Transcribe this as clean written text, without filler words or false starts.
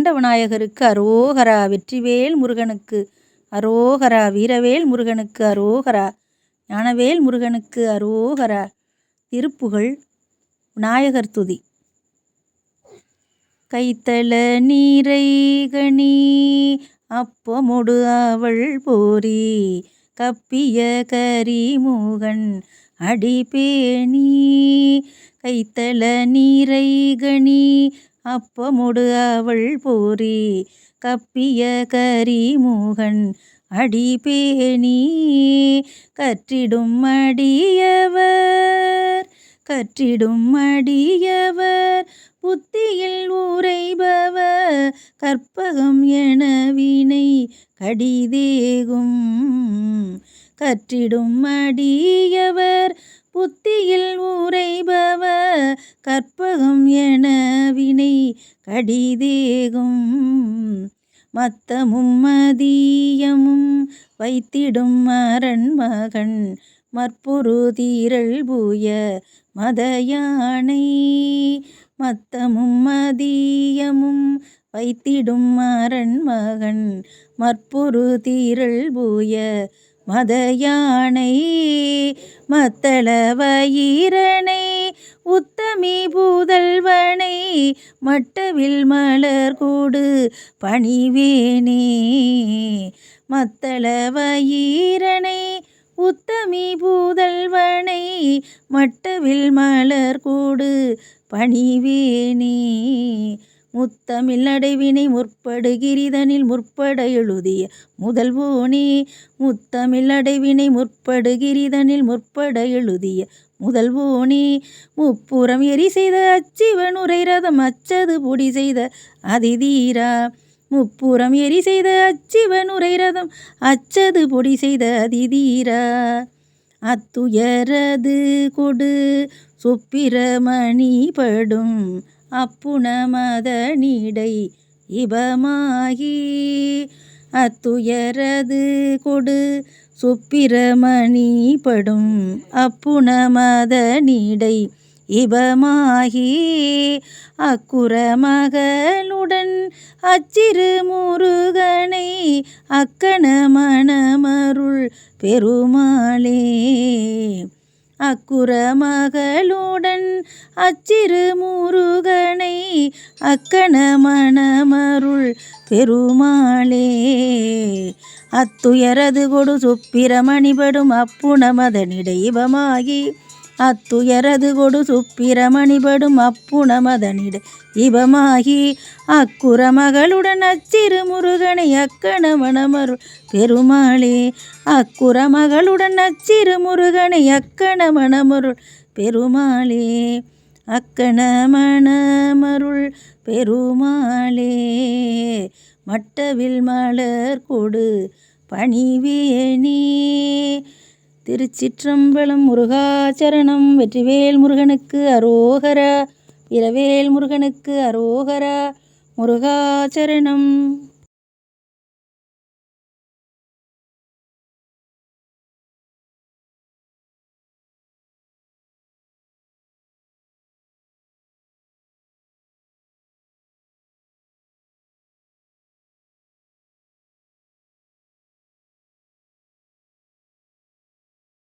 தண்ட விநாயகருக்கு அரோகரா, வெற்றிவேல் முருகனுக்கு அரோகரா, வீரவேல் முருகனுக்கு அரோகரா, ஞானவேல் முருகனுக்கு அரோகரா. திருப்புகழ் விநாயகர் துதி. கைத்தல நீரைகணி அப்பமொடு அவள் போரி, கப்பிய கரிமுகன் அடிபேணி. கைத்தல நீரைகணி அப்பமொடு அவள் போரி, கப்பிய கரிமுகன் அடிபேணி. கற்றிடும் அடியவர் புத்தியில் உரைபவர், கற்பகம் என வினை கடிதேகும். கற்றிடும் அடியவர் புத்தியில் உரைபவர், கற்பகம் என வினை கடிதேகும். மத்தமும் மதியமும் வைத்திடும் அரண்மகன், மற்பொரு திரள் பூய மதயானை. மத்தமும் மதியமும் வைத்திடும் அரண்மகன், மற்பொரு திரள் பூய மதயானை. மத்தள வயிரனை உத்தமி பூதல்வனை, மட்டவில் மலர்கூடு பணிவேனே. மத்தள வயிரனை உத்தமி பூதல்வனை, மட்டவில் மலர்கூடு பணிவேனே. முத்தமிழ் அடைவினை முற்படுகிரிதனில் முற்பட எழுதிய முதல்வோனே. முத்தமிழ் அடைவினை முற்படுகிரிதனில் முற்பட எழுதிய முதல்வோனே. முப்புறம் எரி செய்த அச்சிவன் உரை ரதம் அச்சது பொடி செய்த அதிதீரா. முப்புறம் எரி செய்த அச்சிவன் உரை ரதம் அச்சது பொடி செய்த அதிதீரா. அத்துயரது கொடு சுப்பிரமணி படும், அப்புணமதனிடை இபமாகி. அத்துயரது கொடு சுப்பிரமணி படும், அப்புணமதனிடை இபமாகி. அக்குற மகளுடன் அச்சிறு முருகனை, அக்கண மணமருள் பெருமாளே. அக்குற மகளுடன் அச்சிறு முருகனை, அக்கண மணமருள் பெருமாளே. அத்துயரது கொடு சுப்பிரமணி படும், அப்புணமதனிடை இபமாகி. அத்துயரது கொடு சுப்பிரமணி படும், அப்புணமதனிடை இபமாகி. அக்குற மகளுடன் அச்சிறு முருகனை, அக்கண மணமருள் பெருமாளே. அக்குற மகளுடன் அச்சிறு முருகனை, அக்கண மணமருள் பெருமாளே. அக்கண மணமருள் பெருமாளே. மட்டவில் மலர்கொடு பணிவேனே. திருச்சிற்றம்பலம். முருகாச்சரணம். வெற்றிவேல் முருகனுக்கு அரோகரா, வீரவேல் முருகனுக்கு அரோகரா. முருகாச்சரணம்.